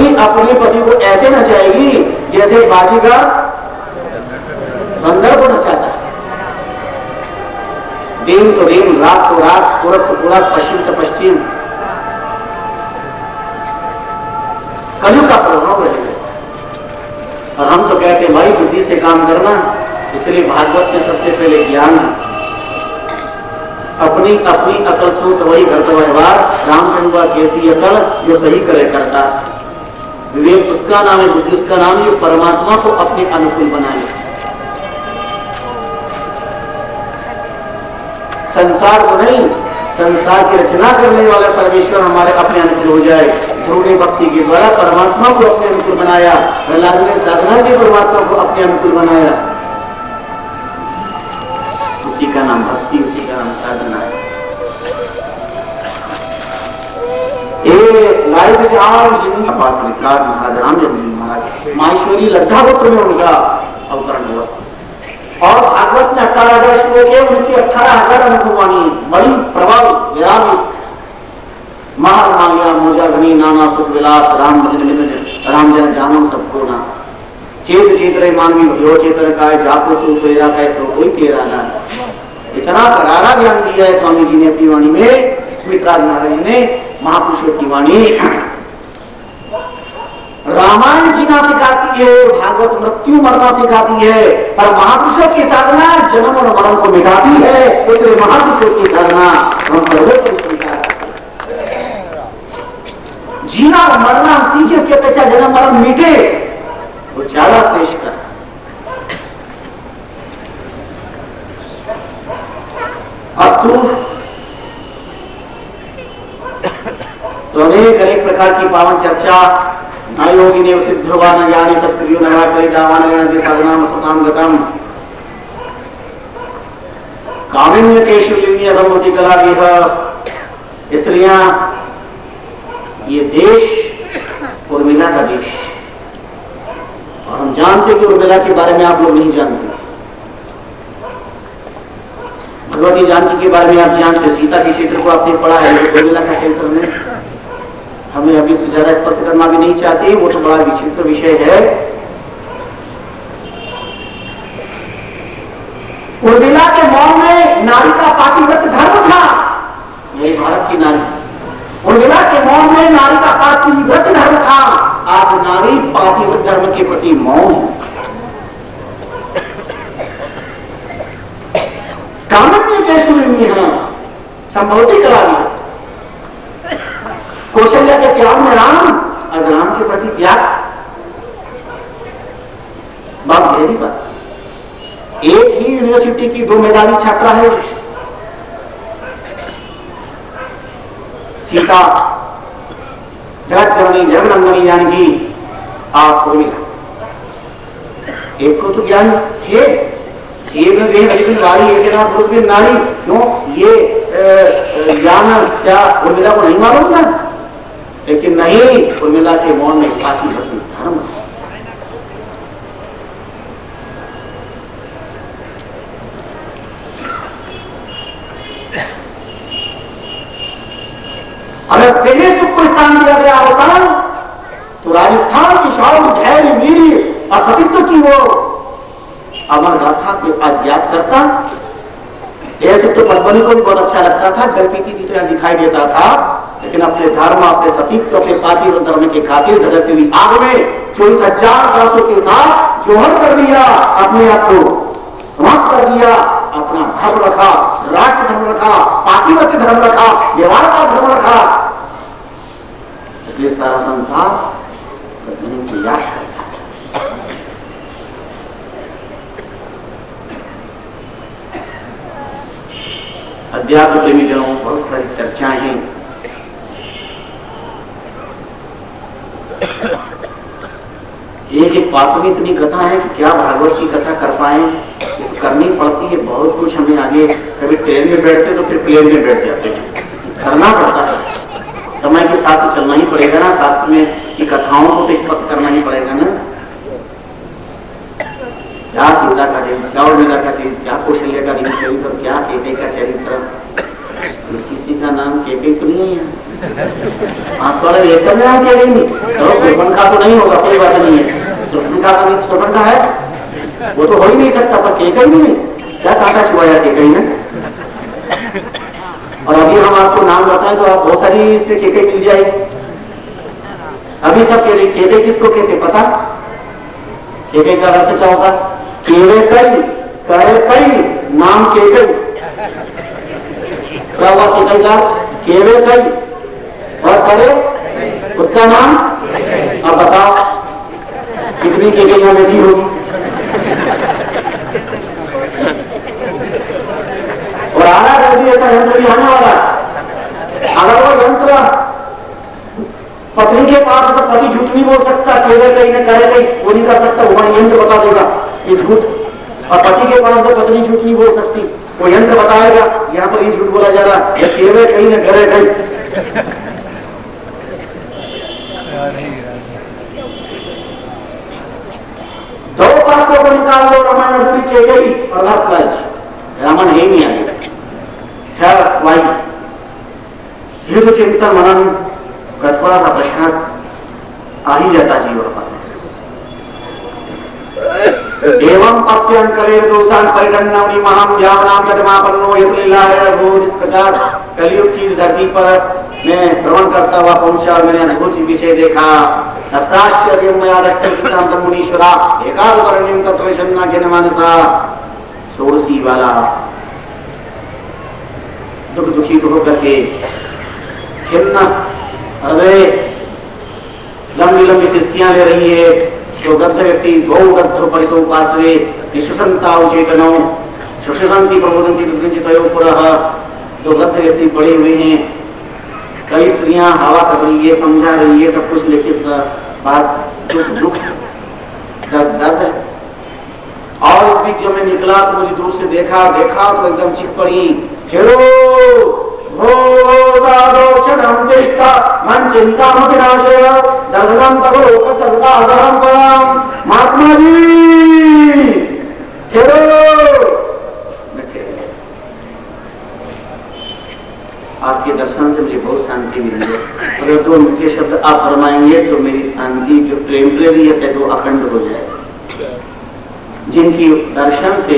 पत्नी अपने पति को ऐसे नचाएगी जैसे बाजीगर बंदर को नचाता है। दिन तो दिन, रात तो रात, पूरब तो पूरब, पश्चिम तो पश्चिम। कलयुग का प्रभाव रहेगा। और हम तो कहते हैं भाई बुद्धि से काम करना। इसलिए भागवत में सबसे पहले ज्ञान, अपनी अपनी अकल सोच वही करता व्यवहार, रामचंद्र कैसी अकल जो सही करे करता। विवेक उसका नाम है, बुद्धि उसका नाम है जो परमात्मा को अपने अनुकूल बनाए। संसार को नहीं, संसार की रचना करने वाला सर्वेश्वर हमारे अपने अनुकूल हो जाए। ध्रुव ने भक्ति के द्वारा परमात्मा को अपने अनुकूल बनाया, प्रहलाद ने साधना से परमात्मा को अपने अनुकूल बनाया। उसी का नाम भक्ति, उसी का नाम साधना है। माहेश्वरी लद्धा गोत्र में उनका अवतरण हुआ। और भागवत में 18,000 श्लोक है, उनकी 18,000 अनुभवानी, बड़ी प्रभाव विरामी महामाया मोजाग्नि नाना सुख विलास राम राम जन जानम सबको नाश। चेत चेतरे मानवी भयो चेतन काय जाको तू तेरा काय सो कोई तेरा ना। इतना करारा ज्ञान दिया है स्वामी जी ने अपनी वाणी में, सुमित्रा नारायण ने महापुरुषों की वाणी। रामायण जीना सिखाती है, भागवत मृत्यु मरना सिखाती है, पर महापुरुषों की साधना जन्म और मरण को मिटाती है। इसलिए महापुरुषों की साधना हम सर्वोत्तम स्वीकार करते हैं। जीना और मरना हम सीखे, इसके अपेक्षा जन्म मरण मिटे वो ज्यादा श्रेष्ठ कर। अस्तु तो अनेक प्रकार की पावन चर्चा न योगी ने सिद्धवा न ज्ञानी सत्क्रियो न करी दावान साधना सताम गतम कामिन्य केशवलिंगी असमति कला यह स्त्रियां, ये देश उर्मिला का देश। और हम जानते कि उर्मिला के बारे में आप लोग नहीं जानते। भगवती जानकी के बारे में आप जानते, सीता के क्षेत्र को आपने पढ़ा है, उर्मिला का क्षेत्र में हमें अभी ज्यादा स्पर्श करना भी नहीं चाहते, वो तो बड़ा विचित्र विषय है। उर्मिला के मौन में नारी का पातिव्रत्य धर्म था। यही भारत की नारी, उर्मिला के मौन में नारी का पातिव्रत्य धर्म था। आज नारी पातिव्रत्य धर्म के प्रति मौन। कामन्य केशवलिंगी है, संभवती करा दिया। कौशल्या के त्याग में राम और राम के प्रति त्याग, बहुत गहरी बात। एक ही यूनिवर्सिटी की 2 मेधावी छात्रा है, सीता जगत जननी जगनंदनी जानकी आप उर्मिला। एक को तो ज्ञान है, जेब में लेकिन नारी एक ना पुरुष भी नारी, क्यों ये ज्ञान क्या उर्मिला को नहीं मालूम था? लेकिन नहीं, उर्मिला के मौन में पातिव्रत्य धर्म। अगर पहले सुख को स्थान दिया गया होता तो राजस्थान की शौर्य धैर्य वीर असतित्व की वो अमर गाथा को आज याद करता। ऐसे तो पद्मनी को भी बहुत अच्छा लगता था, जल पीती थी तो यहाँ दिखाई देता था, लेकिन अपने धर्म, अपने सतीत्व, अपने पातिव्रत्य धर्म के खातिर धरती हुई आग में 24,000 दासों के साथ जोहर कर दिया, अपने आप को समाप्त कर दिया, अपना धर्म रखा, राष्ट्र धर्म रखा, पातिव्रत्य धर्म रखा, व्यवहार का धर्म रखा। इसलिए सारा संसार पद्मनी को याद करता। अध्यात्म प्रेमी जनों, बहुत सारी चर्चाएं हैं। एक बातों में इतनी कथा है कि क्या भागवत की कथा कर पाए, तो करनी पड़ती है बहुत कुछ हमें आगे। कभी ट्रेन में बैठते तो फिर प्लेन में बैठ जाते हैं, करना पड़ता है। समय के साथ तो चलना ही पड़ेगा ना, शास्त्र में की कथाओं को तो स्पर्श करना ही पड़ेगा ना। क्या सीता का चरित्र, क्या उर्मिला का चरित्र, क्या कौशल्या का चरित्र, क्या केके का चरित्र। किसी का नाम केके तो नहीं है। आंस वाले एकदम यहाँ किया गई नहीं तो सुरपंखा तो नहीं होगा, कोई बात नहीं है। सुरपंखा का नहीं, सुरपंखा है वो तो हो ही नहीं सकता, पर केकई भी नहीं, क्या कांटा छुआया केकई ने। और अभी हम आपको नाम बताएं तो आप बहुत सारी इस पे केकई मिल जाएगी। अभी सब केके किसको कहते पता? केके का अर्थ क्या होगा? केवे कई, करे कई, नाम केके। क्या हुआ केके का? केवे कई और करे उसका नाम। अब बताओ कितनी केके यहाँ बेटी होगी? और आना जल्दी ऐसा यंत्र भी आने वाला। अगर वो यंत्र पत्नी के पास तो पति झूठ नहीं बोल सकता, केवल कहीं न करे कहीं वो नहीं कर सकता, वो यंत्र बता देगा ये झूठ। और पति के पास तो पत्नी झूठ नहीं बोल सकती, वो यंत्र बताएगा यहाँ पर ये झूठ बोला जा रहा है, केवल कहीं न करे कहीं। दो बातों को निकाल दो, रामायण अधूरी की गई और रामायण है ही नहीं आएगा। खैर वाई ये तो चिंतन मनन थोड़ा सा प्रश्न आ ही जाता जीवन पर। एवं पश्यन करे दोषान परिगणनामि महाम ज्ञानाम कदमापन्नो यतलीलाय भूत। इस प्रकार कलयुग की इस धरती पर मैं भ्रमण करता हुआ पहुंचा और मैंने अद्भुत विषय देखा। सप्ताश्चर्यं मया दृष्टं मुनीश्वरा एकादवर्ण्यं तत्त्वशन्ना के मानसा। षोडशी वाला दुख दुखी तो होकर के खिन्न अरे लंबी लंबी सिस्कियां ले रही है। तो गद्ध व्यक्ति गौ गद्ध परितो उपासरे विश्वसंता चेतनो सुशंति प्रबोधंती दुर्चितयो पुरः। जो गद्ध व्यक्ति पड़े हुए हैं, कई स्त्रियां हवा कर रही है, समझा रही है सब कुछ, लेकिन बात दुख दर्द है। और इस बीच जब मैं निकला तो मुझे दूर से देखा तो एकदम चीख पड़ी, हेरो मन चिंता महात्मा जी आपके दर्शन से मुझे बहुत शांति मिली है। अगर दो मीठे शब्द आप फरमाएंगे तो मेरी शांति जो टेम्परेरी है वो अखंड हो जाए। जिनकी दर्शन से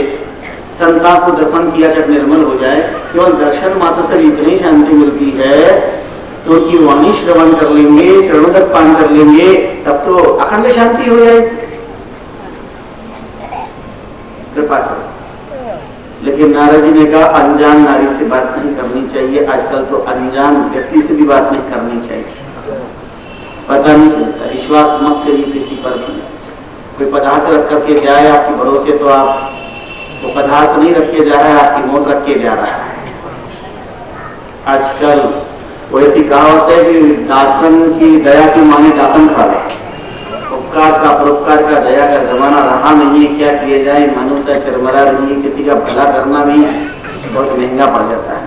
संता को दर्शन किया जब निर्मल हो जाए, केवल दर्शन मात्र से इतनी शांति मिलती है तो कि वाणी श्रवण कर लेंगे, चरणों तक पान कर लेंगे, तब तो अखंड शांति हो जाए। कृपा करो। लेकिन नारद जी ने कहा अनजान नारी से बात नहीं करनी चाहिए। आजकल तो अनजान व्यक्ति से भी बात नहीं करनी चाहिए। पता नहीं चलता, विश्वास मत करिए किसी पर भी। कोई पदार्थ रख करके जाए आपके भरोसे तो आप वो पदार्थ नहीं रख के जा रहा है, आपकी मौत रख के जा रहा है। आजकल वो ऐसी कहावत है कि दातन की दया की माने दातन खा ले। उपकार का परोपकार का दया का जमाना रहा नहीं है। क्या किया जाए, मानवता चरमरा रही है। किसी का भला करना भी बहुत महंगा पड़ जाता है।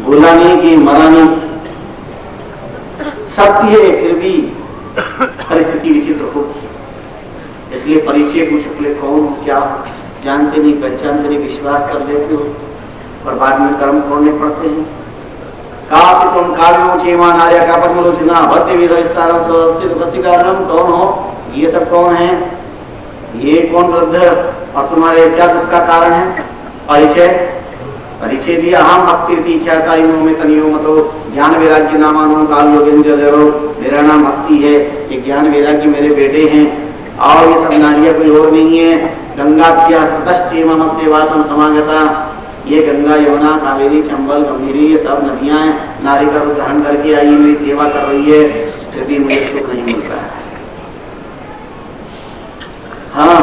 बोला नहीं कि मरा नहीं, सत्य है, फिर भी परिस्थिति विचित्र होगी। इसलिए परिचय पूछ ले, कौन क्या जानते नहीं, पहचानते नहीं, विश्वास कर लेते हो और बाद में कर्म छोड़ने पड़ते हैं। काफितम काव्यों चेमान आर्या का पद्मलोचना भक्ति विदस्तारम स्वस्तित वसीकारणम। कौन हो ये सब? कौन है ये? कौन वृद्ध और तुम्हारे क्या दुख का कारण है? परिचय दिया। हम भक्ति ख्यातारिणों में तनियो मतो ज्ञान वैराग्य नामानो काल योगेंद्र जरो। मेरा नाम भक्ति है, ये ज्ञान वैराग्य मेरे बेटे हैं और ये सब नारियां कोई और नहीं है। गंगा मम सेवातम समागता। ये गंगा यमुना कावेरी चंबल गंभीरी ये सब नदियां हैं, नारी का रूप धारण करके आई, मेरी सेवा कर रही है, फिर भी मुझे सुख नहीं मिलता है। हाँ,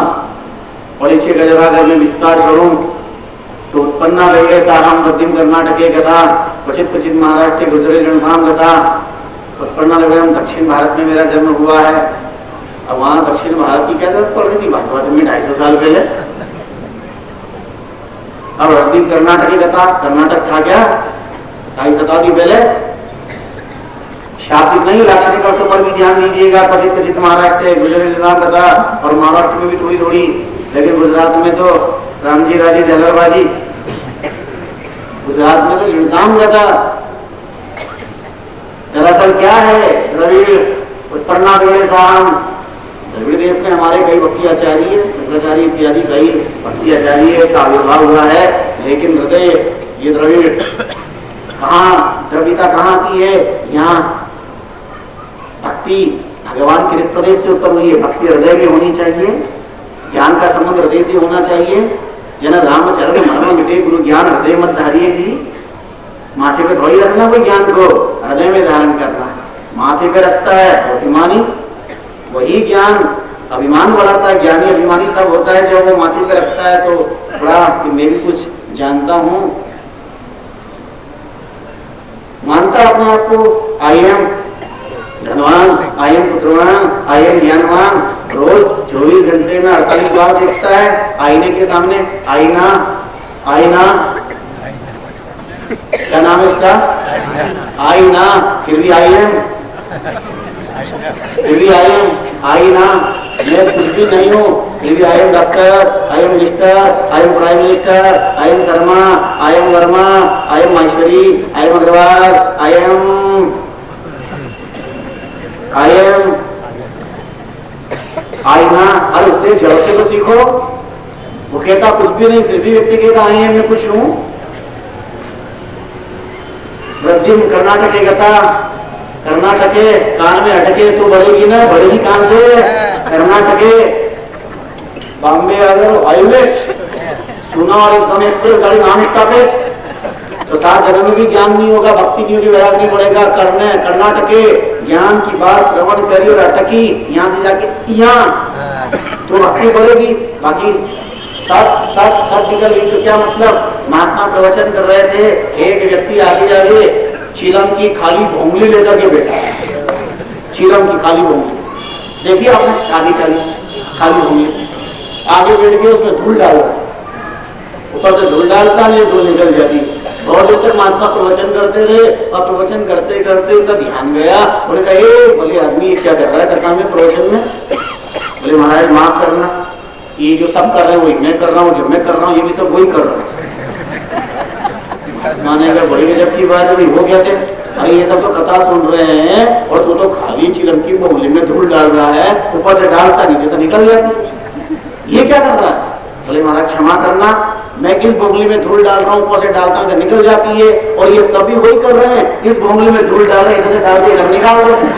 परिचय का जरा अगर मैं विस्तार करूं तो उत्पन्ना लगे साहम मध्यम कर्नाटके गता क्वचित क्वचित महाराष्ट्र गुजरे रणधाम गता। उत्पन्ना लगे हम दक्षिण भारत में मेरा जन्म हुआ है। अब वहां दक्षिण भारत की क्या जरूरत पड़ रही थी? भारत में 250 साल पहले। अब हरदीप कर्नाटक गता, कर्नाटक था क्या 250 शताब्दी पहले? शाब्दिक नहीं, लाक्षणिक अर्थों पर भी ध्यान दीजिएगा। क्वचित क्वचित महाराष्ट्र गुजरे रणधाम गता, और महाराष्ट्र में भी थोड़ी थोड़ी, लेकिन गुजरात में तो रामजी राजी जलरबाजी गुजरात में तो ऋणदाम गदा। दरअसल क्या है, द्रविड़ उत्पन्ना द्रविड़ देश में हमारे कई भक्ति आचार्य, शंकराचार्य इत्यादि कई भक्ति आचार्य का आविर्भाव हुआ है। लेकिन हृदय ये द्रविड़ कहाँ, द्रविता कहाँ की है? यहाँ भक्ति भगवान के प्रदेश से उत्पन्न हुई है। भक्ति हृदय में होनी चाहिए, ज्ञान का संबंध हृदय से होना चाहिए। जन रामचरण मर्म मिटे गुरु ज्ञान हृदय मत धारिये जी। माथे पे थोड़ी रखना कोई ज्ञान को, हृदय में धारण करना। माथे पे रखता है अभिमानी, वही ज्ञान अभिमान बढ़ाता है। ज्ञानी अभिमानी तब होता है जब वो माथे पे रखता है तो थोड़ा कि मैं भी कुछ जानता हूं, मानता अपने आप को आई एम धनवान, आई एम पुत्रवान, आई एम ज्ञानवान। रोज 24 घंटे में 48 बार देखता है आईने के सामने। आईना, आईना क्या नाम है इसका? आईना। फिर भी आई एम, फिर भी आई एम, आईना। मैं कुछ भी नहीं हूँ, फिर भी I am doctor, I am minister, I am prime minister, I am Sharma, I am Verma, I am Maheshwari, I am Agarwal, I am आईना। अरे उससे जड़ से तो सीखो। वो कहता कुछ भी नहीं, फिर भी व्यक्ति कहता आई एम मैं कुछ हूं। वृद्धिम कर्नाटके गता, कर्नाटके कान में अटके तो बढ़ेगी ना, बढ़ेगी कान से। कर्नाटके बॉम्बे अगर हाईवे सुना और एकदम एक्सप्रेस गाड़ी नाम स्टॉपेज तो 7 जन्म में भी ज्ञान नहीं होगा, भक्ति नहीं होगी, वैराग नहीं पड़ेगा। करने कर्नाटके ज्ञान की बात श्रवण करी और अटकी, यहाँ से जाके यहाँ तो भक्ति बढ़ेगी। बाकी सब निकल गई तो क्या मतलब? महात्मा प्रवचन कर रहे थे, एक व्यक्ति आगे जाके चीलम की खाली भोंगली लेकर के बैठा है। चीलम की खाली भोंगली देखिए आपने, आगे खाली भोंगली आगे बैठ के उसमें धूल डाल, ऊपर से धूल डालता है, धूल निकल जाती। बहुत देर तक महात्मा प्रवचन करते रहे और प्रवचन करते करते उनका ध्यान गया। उन्होंने कहा बोले आदमी क्या कर रहा है करता में प्रवचन में? बोले महाराज माफ करना, ये जो सब कर रहे हैं वही मैं कर रहा हूँ, जो मैं कर रहा हूँ ये भी सब वही कर रहा है। माने अगर बड़ी गजब की बात है, वो कैसे? अरे ये सब तो कथा सुन रहे हैं और तू तो खाली चिलम की बोली में धूल डाल रहा है, ऊपर से डालता नीचे से निकल जाती, ये क्या कर रहा है? बोले महाराज क्षमा करना, मैं इस बोगली में धूल डाल रहा हूँ, ऊपर से डालता हूँ तो निकल जाती है, और ये सभी वही कर रहे हैं। इस बोगली में धूल डाल रहे हैं, इधर से डाल के इधर निकाल देते हैं,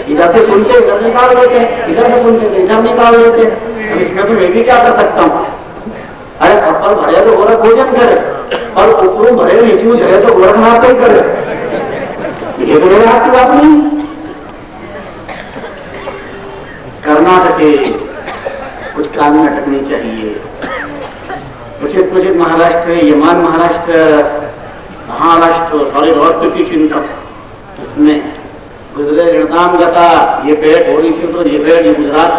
इधर से सुनते इधर निकाल देते हैं, इधर से सुनते इधर निकाल देते हैं। इसमें तो मैं भी क्या कर सकता हूँ? अरे खप्पर भरे तो गोरख भोजन करे, और ऊपरों भरे नीचू झरे तो गोरखनाथ ही करे। ये तो मेरे हाथ की बात नहीं। कर्नाटक कुछ काम में अटकनी चाहिए। कुछ महाराष्ट्र, यमान महाराष्ट्र, महाराष्ट्र सारे और की चिंता इसमें गुजरे ऋणदाम गता, ये पेड़ होली क्षेत्र, ये पेड़, ये गुजरात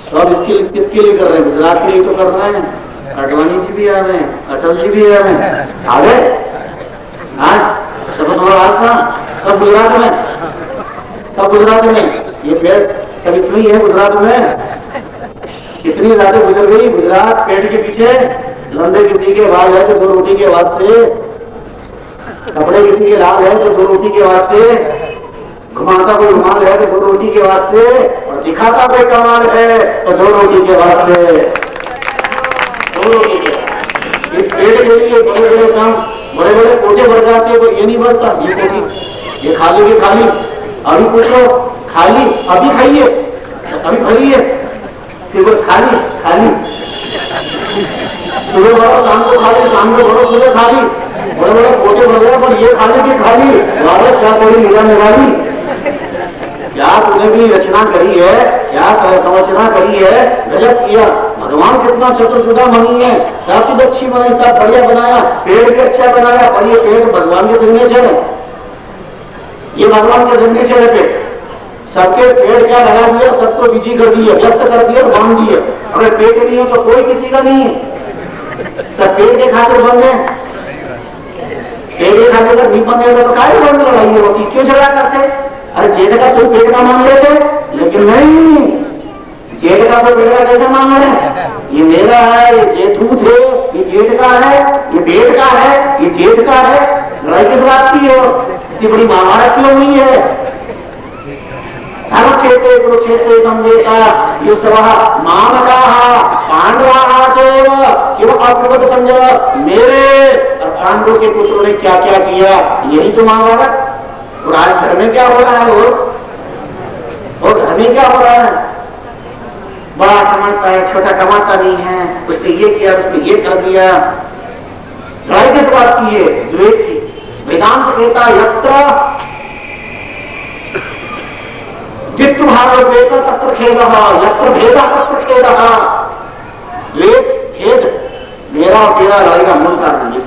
सब किसके लिए कर रहे हैं? गुजरात के लिए तो कर रहे हैं। अडवाणी जी भी आ रहे हैं, अटल जी भी आ रहे हैं, आ गए सब गुजरात में, सब गुजरात में। ये पेड़ सब इसमें है गुजरात में। कितनी रातें गुजर गई गुजरात पेड़ के पीछे। लंबे किसी के बाल है तो 2 रोटी के वास्ते, कपड़े किसी के लाल है तो 2 रोटी के वास्ते, घुमाता कोई रुमाल है तो 2 रोटी के वास्ते, और दिखाता कोई कमाल है तो 2 रोटी के वास्ते, 2 रोटी के। इस पेड़ के लिए बड़े बड़े काम, बड़े बड़े कोटे भर जाते हैं, ये नहीं भरता। ये कोटी ये खाली के खाली, अभी पूछो खाली, अभी खाइए, अभी खाइए, फिर वो खाली खाली, सुबह भरो शाम को खाली, शाम को भरो सुबह खाली, बड़े बड़े कोटे भर गए, पर ये खाली की खाली। भारत क्या कोई लीला निभाई? क्या तूने भी रचना करी है, क्या संरचना करी है, गजब किया। भगवान कितना चतुर्सुधा मनी है, सब चीज अच्छी बनाई, सब बढ़िया बनाया, पेड़ भी अच्छा बनाया, पर ये पेड़ भगवान के सिग्नेचर है, ये भगवान के सिग्नेचर है पेड़। सबके पेड़ क्या लगा दिया, सबको बिजी कर दिया, व्यस्त कर दिया, बांध दिया। अगर पेड़ नहीं हो तो कोई किसी का नहीं है, सब पेड़ के खातिर बन गए। पेड़ के खातिर अगर नहीं बन गए तो काय बन लड़ाई होती, क्यों झगड़ा करते? अरे जेने का सोच पेड़ का मान लेते, लेकिन नहीं, जेठ का तो बेटा कैसे मांग रहे हैं? ये मेरा है, ये जेठूत है, ये जेठ का है, ये बेट का है, ये जेठ का है। लड़ाई किस बात की हो? इतनी बड़ी महाभारत क्यों हुई है? धर्मक्षेत्रे कुरुक्षेत्रे संवेता युद्धः मामकाः पांडवाः चैव क्यों अकुर्वत संजय। मेरे और पांडवों के पुत्रों ने क्या क्या किया, यही तो महाभारत। और आज घर में क्या हो रहा है? और घर में क्या हो रहा है? बड़ा कमाता है, छोटा कमाता नहीं है, उसने ये किया, उसने ये कर दिया। लड़ाई किस बात की है? द्वैत की। वेदांत कहता यत्र जित्तुभावद्वैत तत्र खेदः यत्र भेदः तत्र खेदः। द्वैत खेद मेरा और तेरा लड़ाई का मूल कारण है।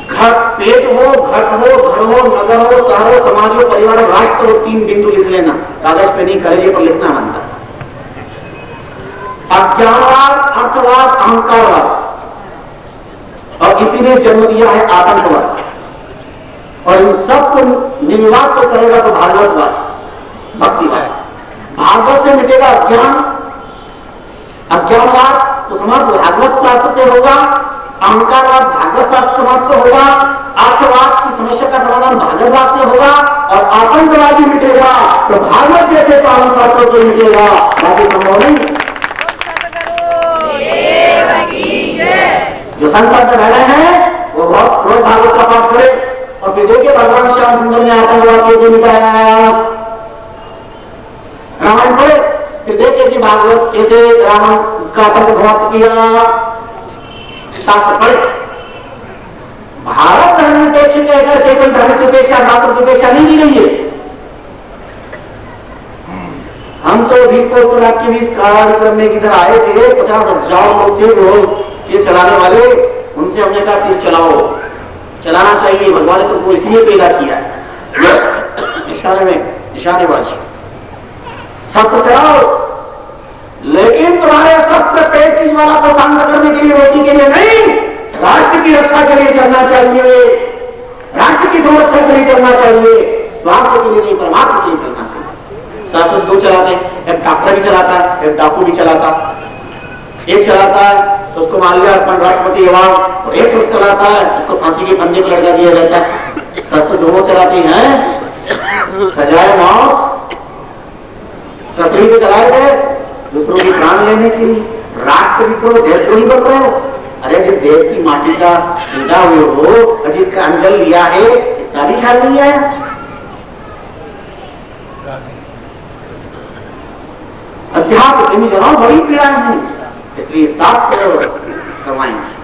घर पेट हो, घट हो, घर हो, नगर हो, शहर हो, समाज हो, परिवार हो, राष्ट्र हो, 3 बिंदु लिख लेना, कागज पे नहीं कलेजे पर लिखना बनता। अज्ञानवाद, अर्थवाद, अहंकारवाद, और इसी ने जन्म दिया है आतंकवाद। और इन सबको निर्वाद तो करेगा तो भागवतवाद, भक्तिवाद। भागवत से मिटेगा अज्ञान, अज्ञानवाद तो समाप्त भागवत शास्त्र से होगा, अहंकारवाद भागवत शास्त्र समाप्त होगा, अर्थवाद की समस्या का समाधान भागवतवाद से होगा, और आतंकवाद भी मिटेगा तो भागवत जैसे पालन शास्त्रों से मिटेगा, बाकी संभव नहीं। जो संसद में रह रहे हैं वो बहुत रोज भागवत का पाठ करे और फिर देखिए भगवान श्याम सुंदर ने आतंकवाद कैसे मिटाया। रामायण पढ़े फिर देखिए कि भागवत कैसे रावण का आतंक समाप्त किया। शास्त्र पढ़े। भारत धर्म निरपेक्ष कहकर केवल धर्म की उपेक्षा, शास्त्र की उपेक्षा नहीं की गई है। हम तो भी के बीच कार्य करने की तरह आए थे, 50,000 लोग थे रोज ये चलाने वाले। उनसे हमने कहा तीर चलाओ, चलाना चाहिए, भगवान ने तुमको इसलिए पैदा किया इशारे में, निशानेबाजी शस्त्र चलाओ, लेकिन तुम्हारे शस्त्र पेट की ज्वाला को शांत करने के लिए, रोटी के लिए नहीं, राष्ट्र की रक्षा के लिए चलना चाहिए, राष्ट्र की सुरक्षा के लिए चलना चाहिए, स्वार्थ के लिए नहीं, परमात्मा के लिए चलना चाहिए। शस्त्र 2 चलाते हैं, एक डॉक्टर भी चलाता है, एक डाकू भी चलाता है। एक चलाता है तो उसको मान लिया अपन राष्ट्रपति अवार्ड, और एक शस्त्र चलाता है उसको फांसी के फंदे पर लटका दिया जाता है। शस्त्र दोनों चलाते हैं, सजाए मौत। शस्त्र भी चलाए थे दूसरों की प्राण लेने के लिए, राष्ट्र भी करो, देशद्रोही बन रहे हो। अरे जिस देश की माटी का पीड़ा हुए हो और जिसका अंजल लिया है, इतना भी ख्याल नहीं है। अध्यात्म प्रेमी जनाओ बड़ी पीड़ाएं हैं, इसलिए साफ करवाएंगे।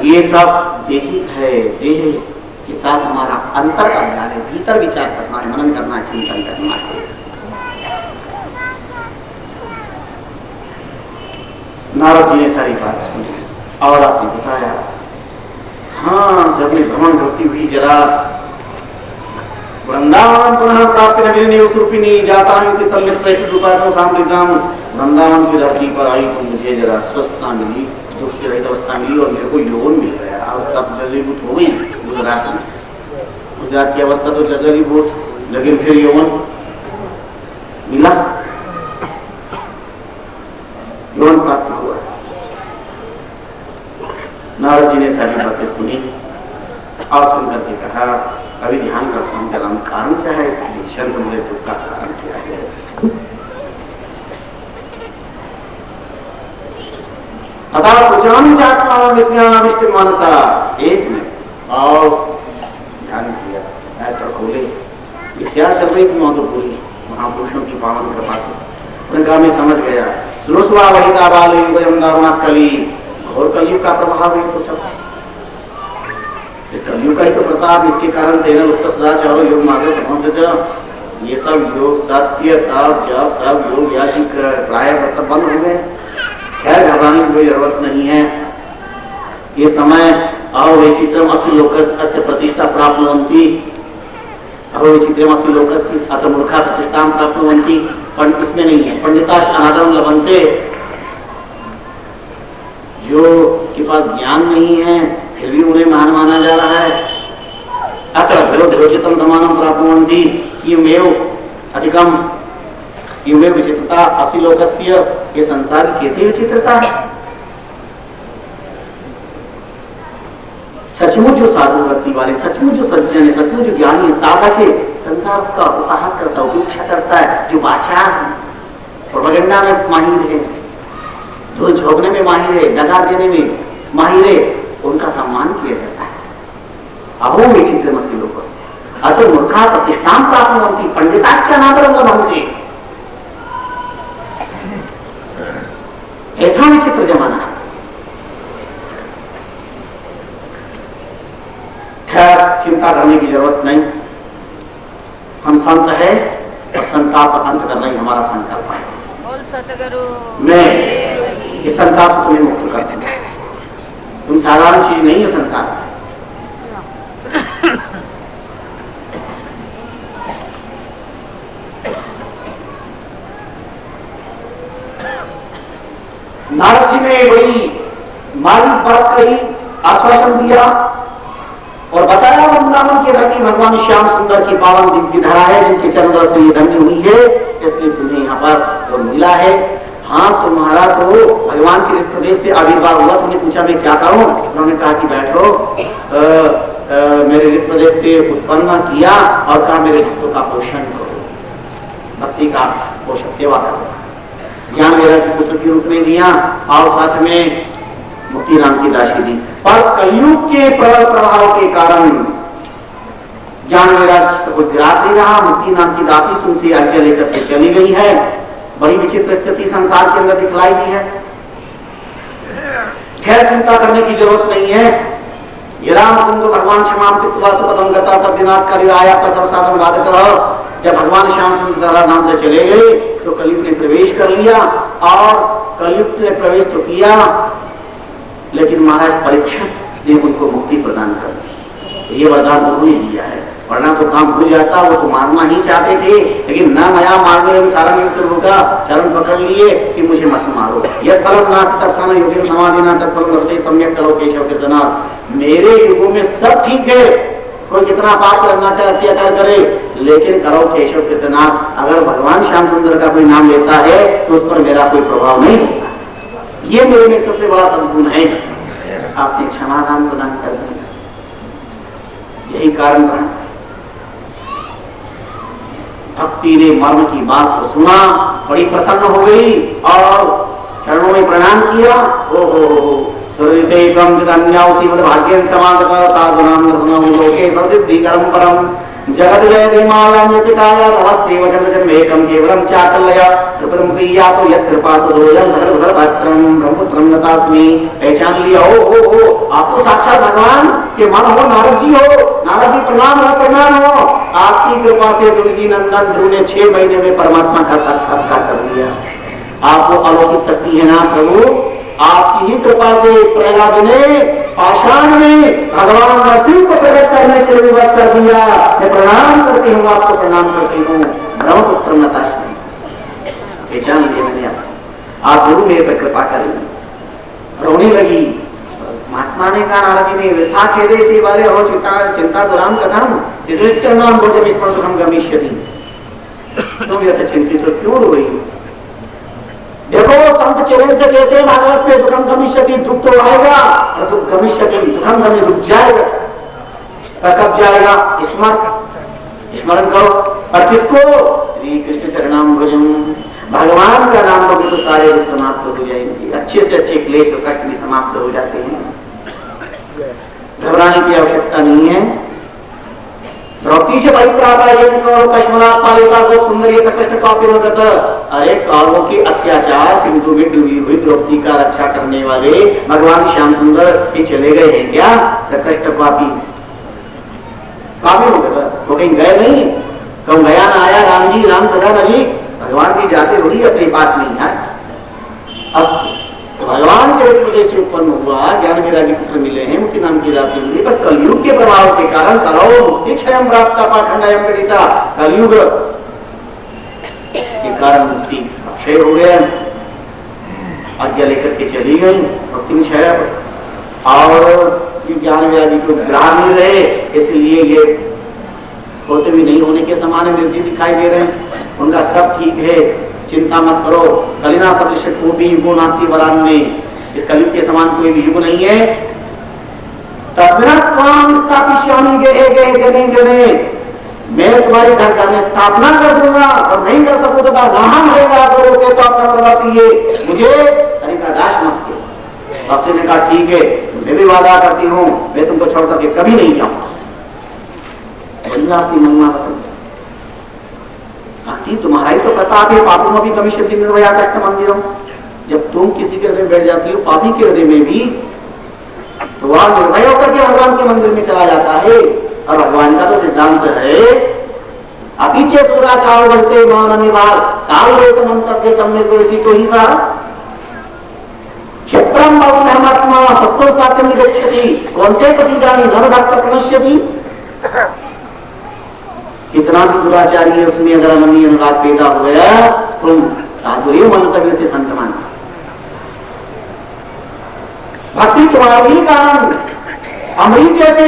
ये सब देखित है, देह के साथ हमारा अंतर का ज्ञान है, भीतर विचार करना है, मनन करना है, चिंतन करना है। नारद जी ने सारी बात सुनी और आपने बताया, हाँ जब मैं भ्रमण करती हुई जरा वृंदावन पुनः प्राप्त नवीनी उसूपिनी जाता हूँ सम्मित वृंदावन की धरती पर आई तो मुझे जरा स्वस्थता मिली, दुख से रहित अवस्था मिली और मेरे को यौवन मिल गया। अवस्था जर्जरीभूत हो गई गुजरात में, गुजरात की अवस्था तो जर्जरीभूत, लेकिन फिर यौवन मिला, यौवन प्राप्त हुआ। नारद जी ने सारी बातें सुनी और सुनकर के कहा, अभी ध्यान करता हूँ जरा कारण क्या है, शंत मुझे दुख का कारण क्या है। अतः पूजाम चात्मा मानसा, एक मिनट और ध्यान किया, डॉक्टर खोले इश्यार चल रही थी वहां तो बोली महापुरुषों की पावन कृपा से। उन्होंने कहा मैं समझ गया, सुरस्वा वहिता बाल युग कली, घोर कलयुग का प्रभाव है। तो सब इस कलयुग का ही तो प्रताप, इसके कारण तेरह उत्तर सदाचारो योग मार्ग पहुंच, ये सब योग सत्य तप जब तब योग याची प्राय सब बंद हो गए। खैर घबराने की कोई जरूरत नहीं है, ये समय अवैचित्रम असि लोकस्य अत्र प्रतिष्ठा प्राप्नुवन्ति, अवैचित्रम असि लोकस्य अत्र मूर्खा प्रतिष्ठा प्राप्नुवन्ति। पंडित इसमें नहीं है, पंडिताश अनादरम लभन्ते, जो के पास ज्ञान नहीं है फिर भी उन्हें महान माना जा रहा है, अतः विरोधितम समानम प्राप्नुवन्ति किमेव अधिकम किमेव विचित्रता असिलोकस्य, ये संसार की कैसी विचित्रता है। सचमुच जो साधु भक्ति वाले, सचमुच जो सज्जन है, सचमुच जो ज्ञानी साधक है, संसार उसका उपहास करता है, उपेक्षा करता है। जो वाचार है, प्रोपेगेंडा में माहिर है, जो झोंकने में माहिर है, दगा देने में माहिर है, उनका सम्मान किया जाता है। अहो विचित्र मसी लोगों से अतो मूर्खा प्रतिष्ठान प्राप्नुवन्ति पंडिताच्च अनादरं लभन्ते। ऐसा विचित्र जमाना है। खैर, चिंता करने की जरूरत नहीं। हम संत है और संताप अंत करना ही हमारा संकल्प है। मैं इस संताप से तुम्हें मुक्त कर दूंगा। तुम साधारण चीज नहीं हो संसार में। नारद जी ने बड़ी मार्मिक बात कही, आश्वासन दिया और बताया वृंदावन के धरती भगवान श्याम सुंदर की पावन दिव्य धरा है, जिनके चरण से ये धन्य हुई है, इसलिए तुम्हें यहाँ पर और मिला है। हाँ, तुम्हारा तो भगवान के प्रदेश से आविर्भाव हुआ। तुमने पूछा मैं क्या करूं? उन्होंने कहा कि बैठो, मेरे हृदय प्रदेश से उत्पन्न किया और कहा मेरे भक्तों का पोषण करो, भक्ति का पोषण सेवा करो। ज्ञान मेरा की पुत्र के रूप में दिया और साथ में मुक्ति नाम की राशि दी। पर कलयुग के प्रभाव के कारण ज्ञान मेरा को गिरात नहीं रहा। मुक्ति नाम की दासी तुमसे आज्ञा लेकर के चली गई है। बड़ी विचित्र स्थिति संसार के अंदर दिखलाई दी है। खैर, चिंता करने की जरूरत नहीं है। ये राम कुंद भगवान क्षमाम कृत्वा सुपदम गता तद्दिनाथ करिराया का सर्वसाधन वादक। जब भगवान श्याम सुंदर नाम से चले गए तो कलयुग ने प्रवेश कर लिया और कलयुग ने प्रवेश तो किया, लेकिन महाराज परीक्षित ने उनको मुक्ति प्रदान कर दी। ये वरदान उन्होंने दिया है, वरना तो काम हो जाता। वो तो मारना ही चाहते थे, लेकिन न मया मारने में सारा मिश्र होगा। चरण पकड़ लिए कि मुझे मत मारो। यह फलम नाथ तत्साना योगी समाधि ना तत्फलम रते सम्यक करो केशव कीर्तनाथ। मेरे युगों में सब ठीक है, कोई कितना पाप करना चाहे, अत्याचार करे, लेकिन करो केशव कीर्तनाथ। अगर भगवान श्याम सुंदर का कोई नाम लेता है तो उस पर मेरा कोई प्रभाव नहीं होगा। ये मेरे में सबसे बड़ा सद्गुण है। आपने क्षमादान प्रदान कर दिया, यही कारण रहा। भक्ति ने मर्म की बात को सुना, बड़ी प्रसन्न हो गई और चरणों में प्रणाम किया। ओहो भाग्यं समागतः साधुनां नरनां लोके ससिद्धिकरं परं जगत् जयतिमालं यसिकाय नमस्तेव जगजन्मेकं केवलं चाकलया कृपं प्रियातो यत्कृपातो दोयं सर्वभद्रं ब्रह्मपुत्रं नतास्मि। पहचान लिया। ओ आप तो साक्षात भगवान के मन हो, नारद जी हो। नारद जी प्रणाम हो। आपकी कृपा से दुर्गी नंदन ध्रुव ने 6 महीने में परमात्मा का साक्षात्कार कर लिया। आपको अलौकिक शक्ति है ना प्रभु। आपकी ही कृपा से प्रहलाद ने पाषाण में भगवान नरसिंह को प्रकट करने के लिए वध कर दिया। मैं प्रणाम करती हूँ, आपको प्रणाम करती हूँ। ब्रह्मपुत्र नतास्मि, पहचान लिया मैंने आप जरूर मेरे पर कृपा करें। रोने लगी। महात्मा ने कहा, नारद जी ने वृथा खेदे से वाले हो चिंता दुराम कथम नाम भोजन स्मरण हम गमिष्यति। तुम यह चिंतित तो क्यों हो रही? देखो, संत चरण से कहते हैं भागवत में दुखम गमिष्यति, दुख तो आएगा और दुख गमिष्यति, दुखम गमी रुक जाएगा। कब जाएगा? स्मरण करो। और किसको? श्री कृष्ण चरणाम भजन। भगवान का नाम लोगे तो सारे दुख समाप्त हो जाएंगे। अच्छे से अच्छे क्लेश और कष्ट भी समाप्त हो जाते हैं। घबराने की आवश्यकता नहीं है। द्रौपदी से परिप्राता कश्मनाथ पालिका को सुंदरी सकष्ट कापी होता। अरे कौरवों की अत्याचार सिंधु में डूबी हुई द्रौपदी का रक्षा करने वाले भगवान श्याम सुंदर ही चले गए हैं क्या? सकष्ट कापी हो गया, वो कहीं गए नहीं। कौन गया ना आया? राम जी, राम सदा नजी। भगवान की जाते हुई अपने पास नहीं है। तो भगवान के प्रदेश से उत्पन्न हुआ, ज्ञान वैराग्य पुत्र मिले हैं, मुक्ति नाम की राशि मिली। पर कलयुग के प्रभाव के कारण करो मुक्ति क्षयम प्राप्त पाखंडायम पीड़िता। कलयुग के कारण मुक्ति क्षय हो गया। आज्ञा लेकर के चली गई मुक्ति क्षय। और क्योंकि ज्ञान व्याधि को ग्रह नहीं रहे, इसलिए ये होते भी नहीं होने के समान निर्जीव दिखाई दे रहे हैं। उनका सब ठीक है, चिंता मत करो। कलिना सदृश कोटि युगो नास्ति वरान्ने, इस कलयुग के समान कोई भी युग नहीं है। तस्मिन् त्वां स्थापयिष्यामि गृहे गृहे जने जने, मैं तुम्हारे घर घर में स्थापना कर दूंगा, और नहीं कर सकूं तो वहां रहेगा तो रोके तो अपना प्रवर्तिए, मुझे दास मत दो। भक्ति ने कहा ठीक है, मैं भी वादा करती हूँ, मैं तुमको छोड़ करके कभी नहीं जाऊंगा। भक्ति तुम्हारा ही तो प्रताप है, पापों में भी कमी शक्ति निर्भया कष्ट मंदिरों। जब तुम किसी के हृदय में बैठ जाती हो, पापी के हृदय में भी, तो वह निर्भय होकर के भगवान के मंदिर में चला जाता है। और भगवान का तो सिद्धांत है, अपीछे पूरा चाव बढ़ते मौन निवार साल मंतव्य सम्य तो ही सा क्षत्रम धर्मात्मा सत्सो सात्यम निगच्छति कौनते पति जानी धर्म भक्त प्रणश्यति। कितना भी दुराचारी है उसमें अगर अनन्य अनुराग पैदा हो गया, तुम साधुर्य मंतव्य से संत मान। भक्ति तुम्हारे ही कारण अमृत जैसे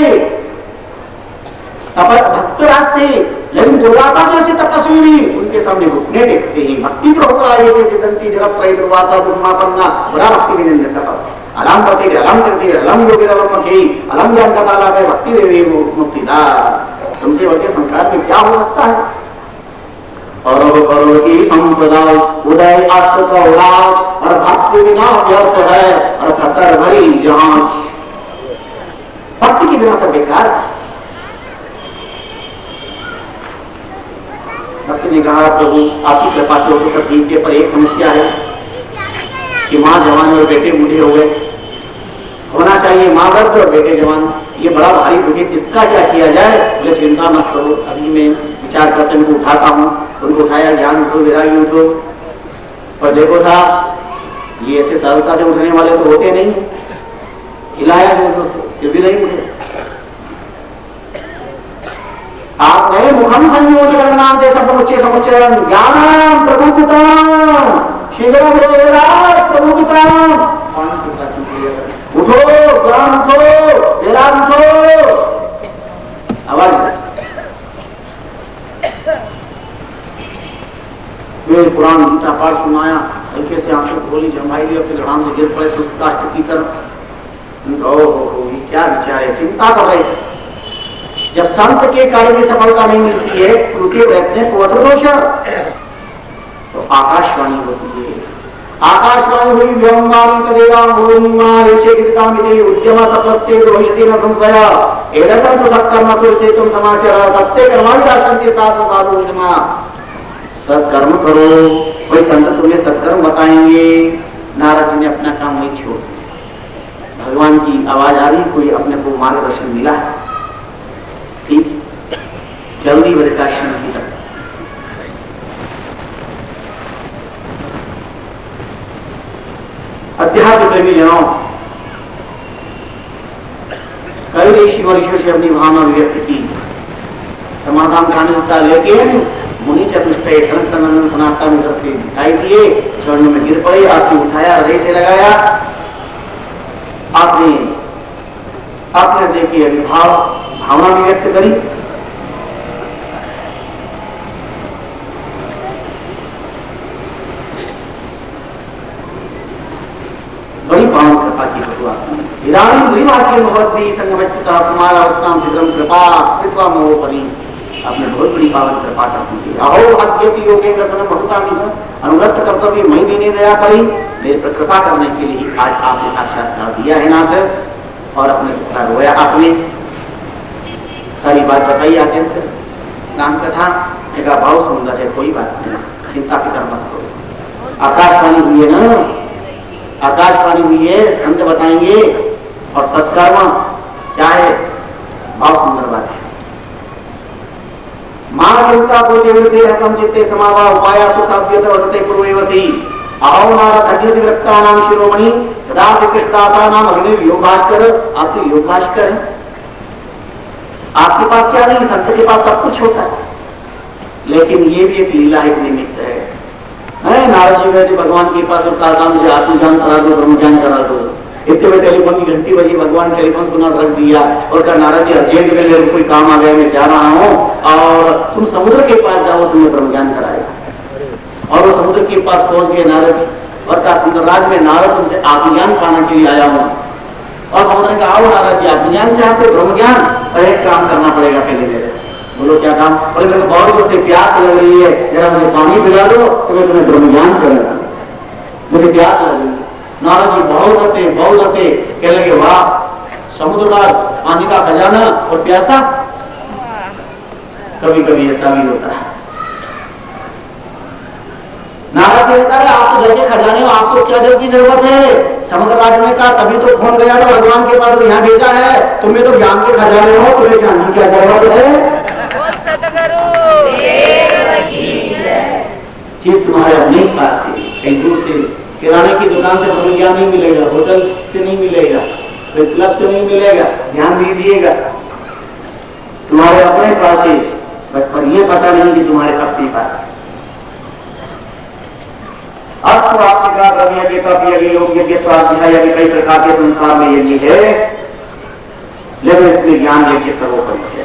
भक्त रास्ते, लेकिन दुर्वासा जैसे तपस्वी भी उनके सामने घुटने टेकते हैं। भक्ति तो होता है जैसे दंती जगत त्रय दुर्वासा दुर्मापन्ना, बड़ा भक्ति विनम्र तप अलाम करते रहे, अलाम करते रहे, अलाम योगी अलम मखी अलम ज्ञान का ताला है भक्ति देवी मुक्तिदार। तुमसे बढ़ के संसार में क्या हो सकता है। और की संपदा उदय अस्त का उड़ाव, और भक्ति बिना व्यर्थ है, और खतर भरी जांच। भक्ति के बिना सब बेकार है। भक्त ने कहा प्रभु आपकी कृपा से तो सब ठीक है, पर एक समस्या है कि माँ जवान और बेटे बूढ़े हो गए। होना चाहिए माँ वृद्ध और बेटे जवान, ये बड़ा भारी दुखी, इसका क्या किया जाए। बोले चिंता मत करो, अभी मैं विचार करते उनको उठाता हूँ। उनको उठाया, ज्ञान उठो, विरागी उठो। पर देखो साहब, ये ऐसे सरलता से उठने वाले तो होते नहीं, हिलाया जोरों से फिर भी नहीं उठे। आपने मुखम संयोजन नाम दे समुच्चय समुच्चयन ज्ञानम प्रभुपिताम शीघ्र प्रभुपिताम। उठो ज्ञान उठो, विराग उठो। आवाज वे पुराण गीता पाठ सुनाया, हल्के से आंखें खोली, जमाई ली, अपने धड़ाम से गिर पड़े सुस्ताष्ट की तरफ। ओहो ये क्या विचार है, चिंता कर रहे थे। जब संत के कार्य में सफलता नहीं मिलती है, उनके वैज्ञानिक दोष, तो आकाशवाणी होती है। आकाशवाणी हुई व्योमवाणी तदेवां भूमिमा ऋषिकृतामिति उद्यम सपस्ते रोहिष्टि न संशय एदतं तो सत्कर्म सुरसेतुं समाचार तत्ते कर्माणि दाशन्ति साधु साधु उद्यमा। सत्कर्म करो, कोई संत तुम्हें सत्कर्म बताएंगे। नारद जी ने अपना काम नहीं छोड़, भगवान की आवाज आ रही, कोई अपने को मार्गदर्शन मिला है, ठीक जल्दी वृद्धाश्रम की तरफ। अध्यात्म प्रेमी जनों, कई ऋषि वर्षों से अपनी भावना व्यक्त की, समाधान का मिलता, लेकिन मुनि चतुष्टय सन सनातन सनातन उधर से दिखाई दिए, चरणों में गिर पड़े, आपने उठाया, हृदय से लगाया, आपने अपने देखिए भावना भी व्यक्त करी। बड़ी पावन कृपा की तुम्हारा उत्तम शीघ्रम कृपा कृपा मोहपरी। आपने बहुत बड़ी पावन कृपा कर दी। अहो भाग्य सी योगे दर्शन बहुता अनुग्रस्त कर्तव्य मई देने दया करी, मेरे पर कृपा करने के लिए आज आपने साक्षात्कार दिया है नाथ। और अपने पुत्र रोया, आपने सारी बात बताई। आते नाम कथा एक बहुत सुंदर है, कोई बात नहीं, चिंता फिक्र मत करो। आकाशवाणी हुई है ना, आकाशवाणी हुई है, संत बताएंगे। और सत्कर्म क्या है, बहुत सुंदर बात है। मां चिंता को से रकम चित्ते समावा उपाया सुसाध्यत वदते पूर्वेवसी आओ नारा धन्य विरक्ता नाम शिरोमणि सदा श्री कृष्णदासा नाम अग्नि योग भास्कर। आप तो योग भास्कर हैं, आपके पास क्या नहीं, संत के पास सब कुछ होता है, लेकिन ये भी एक लीला, एक निमित्त है। नारद जी गए थे भगवान के पास और कहा मुझे आत्मज्ञान करा दो, ब्रह्म ज्ञान करा दो। इतने में टेलीफोन की घंटी बजी, भगवान ने टेलीफोन सुना, रख दिया और कहा नारद जी अर्जेंट में मेरे कोई काम आ गया, मैं जा रहा हूँ और तुम समुद्र के पास जाओ, तुम्हें ब्रह्म ज्ञान कराएगा। और वो समुद्र के पास पहुंच गए नारद जी और कहा सुंदरराज में नारद तुमसे आत्मज्ञान पाने के लिए आया हूँ। और समुद्र ने कहा आओ नारद जी आत्मज्ञान चाहते ब्रह्म ज्ञान, और एक काम करना पड़ेगा पहले मेरे। बोलो क्या काम? बोले मेरे बहुत जोर से प्यास लग रही है, जरा मुझे पानी पिला दो तो मैं तुम्हें ब्रह्म ज्ञान करूंगा, मुझे प्यास लग रही है। नारद जी बहुत हंसे, कहने लगे वाह समुद्र का पानी का खजाना और प्यासा, कभी कभी ऐसा भी होता है। नारद जी कहता है आप तो जल के खजाने हो, आपको क्या जल की जरूरत है? समुद्र राज ने कहा तभी तो फोन गया था भगवान के पास, यहाँ भेजा है, तुम्हें तो ज्ञान के खजाने हो, तुम्हें ज्ञान की क्या जरूरत है? चीज तुम्हारे अपने पास है, कहीं दूर से किराने की दुकान से ब्रह्म ज्ञान नहीं मिलेगा, होटल से नहीं मिलेगा, क्लब से नहीं मिलेगा, ध्यान दीजिएगा तुम्हारे अपने पास है, पर ये पता नहीं कि तुम्हारे अपने पास। अब तो आपके साथ यज्ञ का योग यज्ञ स्वाध्याय यज्ञ कई प्रकार के संसार में यज्ञ है, लेकिन इसमें ज्ञान यज्ञ सर्वोपरि है।